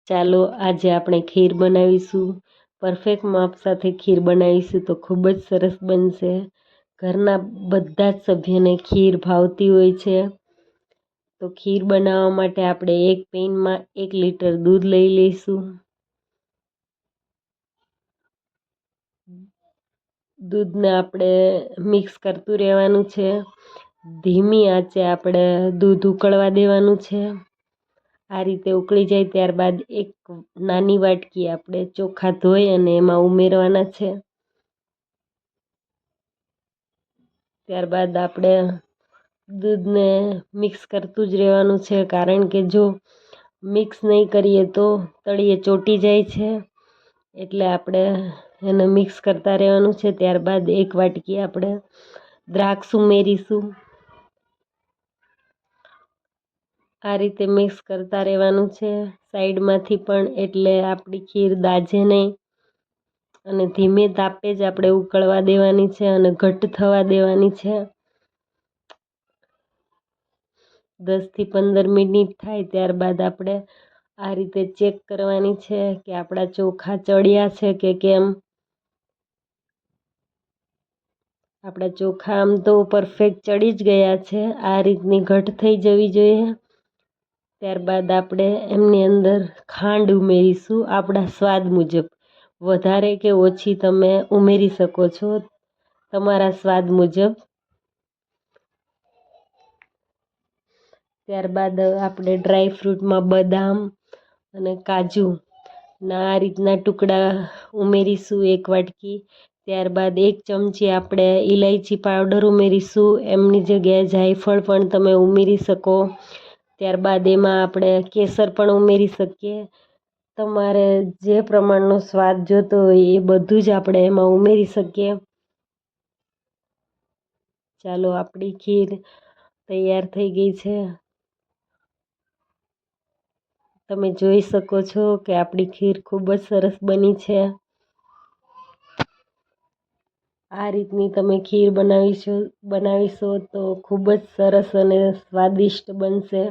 ચાલો આજે આપણે ખીર બનાવીશું। પરફેક્ટ માપ સાથે ખીર બનાવીશું તો ખૂબ જ સરસ બનશે। ઘરના બધા જ સભ્યોને ખીર ભાવતી હોય છે। તો ખીર બનાવવા માટે આપણે એક પેનમાં 1 લીટર દૂધ લઈ લઈશું। દૂધને આપણે મિક્સ કરતું રહેવાનું છે। ધીમી આંચે આપણે દૂધ ઉકળવા દેવાનું છે। આ રીતે ઉકળી જાય ત્યારબાદ એક નાની વાટકી આપણે ચોખા ધોઈ અને એમાં ઉમેરવાના છે। ત્યારબાદ આપણે દૂધને મિક્સ કરતું જ રહેવાનું છે, કારણ કે જો મિક્સ નહીં કરીએ તો તળિયે ચોંટી જાય છે। એટલે આપણે એને મિક્સ કરતા રહેવાનું છે। ત્યારબાદ એક વાટકી આપણે દ્રાક્ષ ઉમેરીશું। આ રીતે મિક્સ કરતા રહેવાનું છે સાઈડમાંથી પણ, એટલે આપણી ખીર દાઝે નહીં। અને ધીમે તાપે જ આપણે ઉકળવા દેવાની છે અને ઘટ્ટ થવા દેવાની છે। 10 થી 15 મિનિટ થાય ત્યારબાદ આપણે આ રીતે ચેક કરવાની છે કે આપણા ચોખા ચડ્યા છે કે કેમ। આપણા ચોખા આમ તો પરફેક્ટ ચડી જ ગયા છે। આ રીતની ઘટ થઈ જવી જોઈએ। ત્યારબાદ આપણે એમની અંદર ખાંડ ઉમેરીશું આપણા સ્વાદ મુજબ। વધારે કે ઓછી તમે ઉમેરી શકો છો તમારા સ્વાદ મુજબ। ત્યારબાદ આપણે ડ્રાય ફ્રૂટમાં બદામ અને કાજુના આ રીતના ટુકડા ઉમેરીશું 1 વાટકી। ત્યારબાદ 1 ચમચી આપણે ઇલાયચી પાવડર ઉમેરીશું। એમની જગ્યાએ જાયફળ પણ તમે ઉમેરી શકો। ત્યારબાદ એમાં આપણે કેસર પણ ઉમેરી શકીએ। તમારે જે પ્રમાણનો સ્વાદ જોતો હોય એ બધું જ આપણે એમાં ઉમેરી શકીએ। ચાલો આપણી ખીર તૈયાર થઈ ગઈ છે। તમે જોઈ શકો છો કે આપણી ખીર ખૂબ જ સરસ બની છે। આ રીતની તમે ખીર બનાવીશો તો ખૂબ જ સરસ અને સ્વાદિષ્ટ બનશે।